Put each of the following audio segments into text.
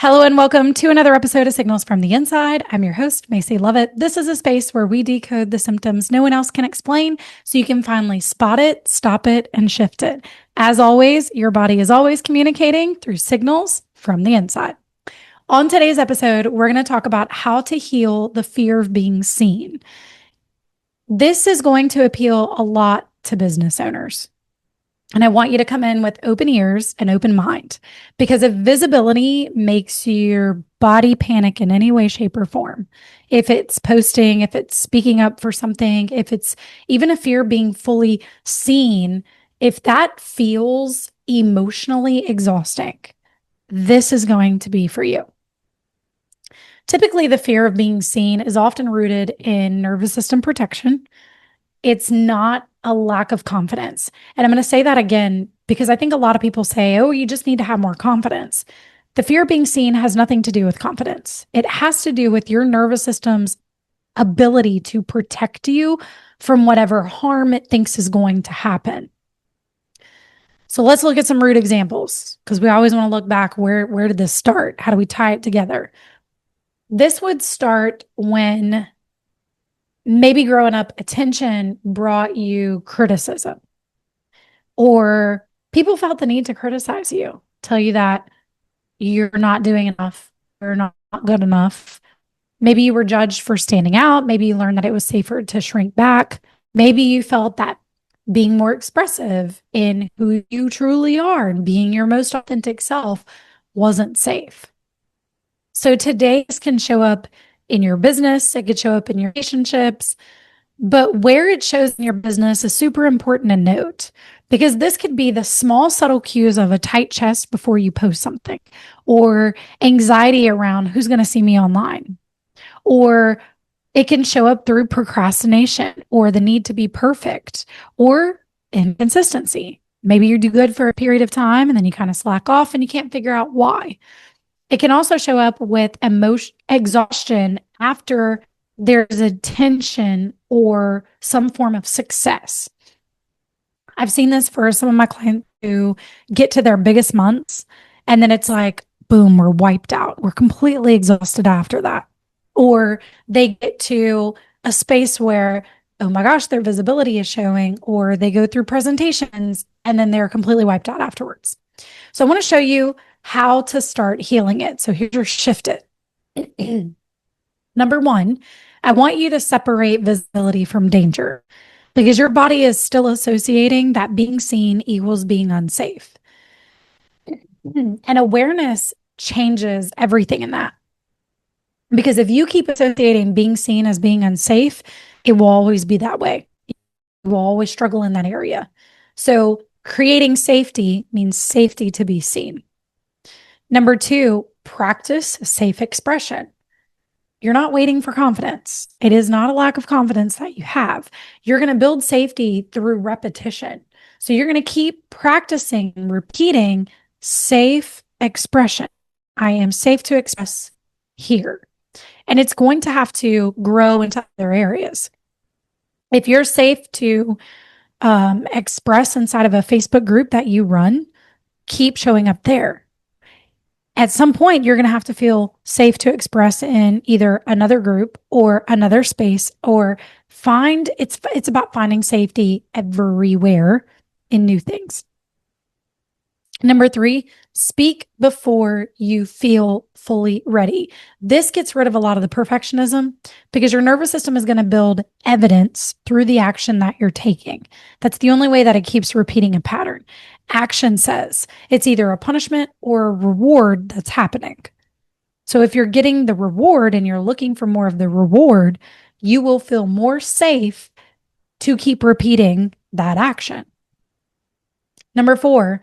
Hello and welcome to another episode of Signals from the Inside. I'm your host, Maisie Lovett. This is a space where we decode the symptoms no one else can explain so you can finally spot it, stop it, and shift it. As always, your body is always communicating through signals from the inside. On today's episode, we're going to talk about how to heal the fear of being seen. This is going to appeal a lot to business owners. And I want you to come in with open ears and open mind, because if visibility makes your body panic in any way, shape, or form, if it's posting, if it's speaking up for something, if it's even a fear of being fully seen, if that feels emotionally exhausting, this is going to be for you. Typically, the fear of being seen is often rooted in nervous system protection. It's not a lack of confidence. And I'm going to say that again, because I think a lot of people say, oh, you just need to have more confidence. The fear of being seen has nothing to do with confidence. It has to do with your nervous system's ability to protect you from whatever harm it thinks is going to happen. So let's look at some root examples, because we always want to look back. Where did this start? How do we tie it together? This would start when maybe growing up, attention brought you criticism, or people felt the need to criticize you, tell you that you're not doing enough, you're not good enough. Maybe you were judged for standing out. Maybe you learned that it was safer to shrink back. Maybe you felt that being more expressive in who you truly are and being your most authentic self wasn't safe. So today, this can show up in your business, it could show up in your relationships, but where it shows in your business is super important to note, because this could be the small, subtle cues of a tight chest before you post something, or anxiety around who's going to see me online, or it can show up through procrastination or the need to be perfect or inconsistency. Maybe you do good for a period of time and then you kind of slack off and you can't figure out why. It can also show up with exhaustion after there's a tension or some form of success. I've seen this for some of my clients who get to their biggest months, and then it's like, boom, we're wiped out. We're completely exhausted after that. Or they get to a space where, oh my gosh, their visibility is showing, or they go through presentations and then they're completely wiped out afterwards. So I want to show you how to start healing it. So here's your shift it. Number one, I want you to separate visibility from danger, because your body is still associating that being seen equals being unsafe. And awareness changes everything in that. Because if you keep associating being seen as being unsafe, it will always be that way. You will always struggle in that area. So creating safety means safety to be seen. Number two, practice safe expression. You're not waiting for confidence. It is not a lack of confidence that you have. You're going to build safety through repetition. So you're going to keep practicing, repeating safe expression. I am safe to express here. And it's going to have to grow into other areas. If you're safe to express inside of a Facebook group that you run, keep showing up there. At some point, you're going to have to feel safe to express in either another group or another space, or it's about finding safety everywhere in new things. Number three, speak before you feel fully ready. This gets rid of a lot of the perfectionism, because your nervous system is going to build evidence through the action that you're taking. That's the only way that it keeps repeating a pattern. Action says it's either a punishment or a reward that's happening. So if you're getting the reward and you're looking for more of the reward, you will feel more safe to keep repeating that action. Number four,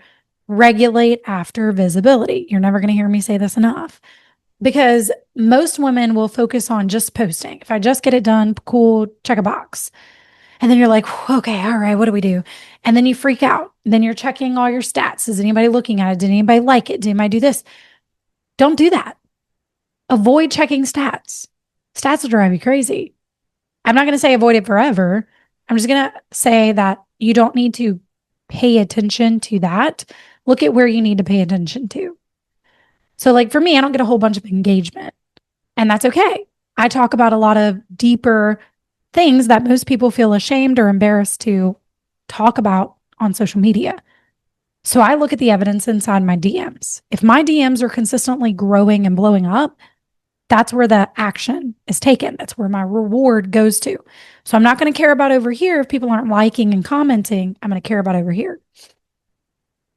regulate after visibility. You're never going to hear me say this enough, because most women will focus on just posting. If I just get it done, cool, check a box. And then you're like, okay, all right, what do we do? And then you freak out. Then you're checking all your stats. Is anybody looking at it? Did anybody like it? Did anybody do this? Don't do that. Avoid checking stats. Stats will drive you crazy. I'm not going to say avoid it forever. I'm just going to say that you don't need to pay attention to that. Look at where you need to pay attention to. So, like for me, I don't get a whole bunch of engagement, and that's okay. I talk about a lot of deeper things that most people feel ashamed or embarrassed to talk about on social media. So I look at the evidence inside my DMs. If my DMs are consistently growing and blowing up, that's where the action is taken. That's where my reward goes to. So I'm not going to care about over here if people aren't liking and commenting. I'm going to care about over here.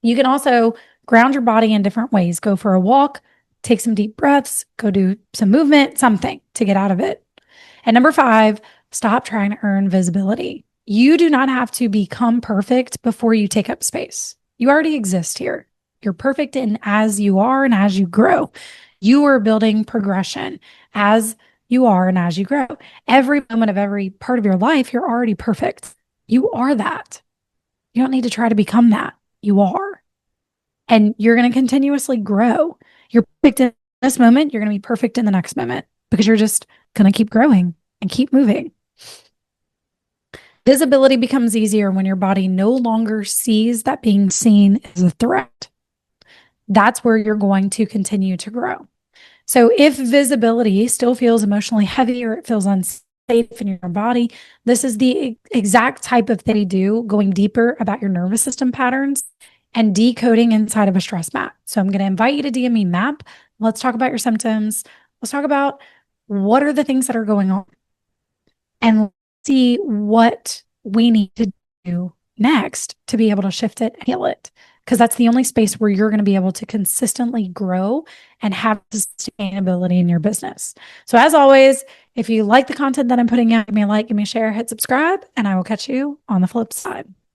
You can also ground your body in different ways. Go for a walk, take some deep breaths, go do some movement, something to get out of it. And number 5, stop trying to earn visibility. You do not have to become perfect before you take up space. You already exist here. You're perfect in as you are and as you grow. You are building progression as you are and as you grow. Every moment of every part of your life, you're already perfect. You are that. You don't need to try to become that. You are. And you're going to continuously grow. You're perfect in this moment. You're going to be perfect in the next moment because you're just going to keep growing and keep moving. Visibility becomes easier when your body no longer sees that being seen is a threat. That's where you're going to continue to grow. So if visibility still feels emotionally heavy or it feels unsafe in your body, this is the exact type of thing we do, going deeper about your nervous system patterns and decoding inside of a stress map. So I'm going to invite you to DM me map. Let's talk about your symptoms. Let's talk about what are the things that are going on and see what we need to do next to be able to shift it and heal it. Because that's the only space where you're going to be able to consistently grow and have sustainability in your business. So as always, if you like the content that I'm putting out, give me a like, give me a share, hit subscribe, and I will catch you on the flip side.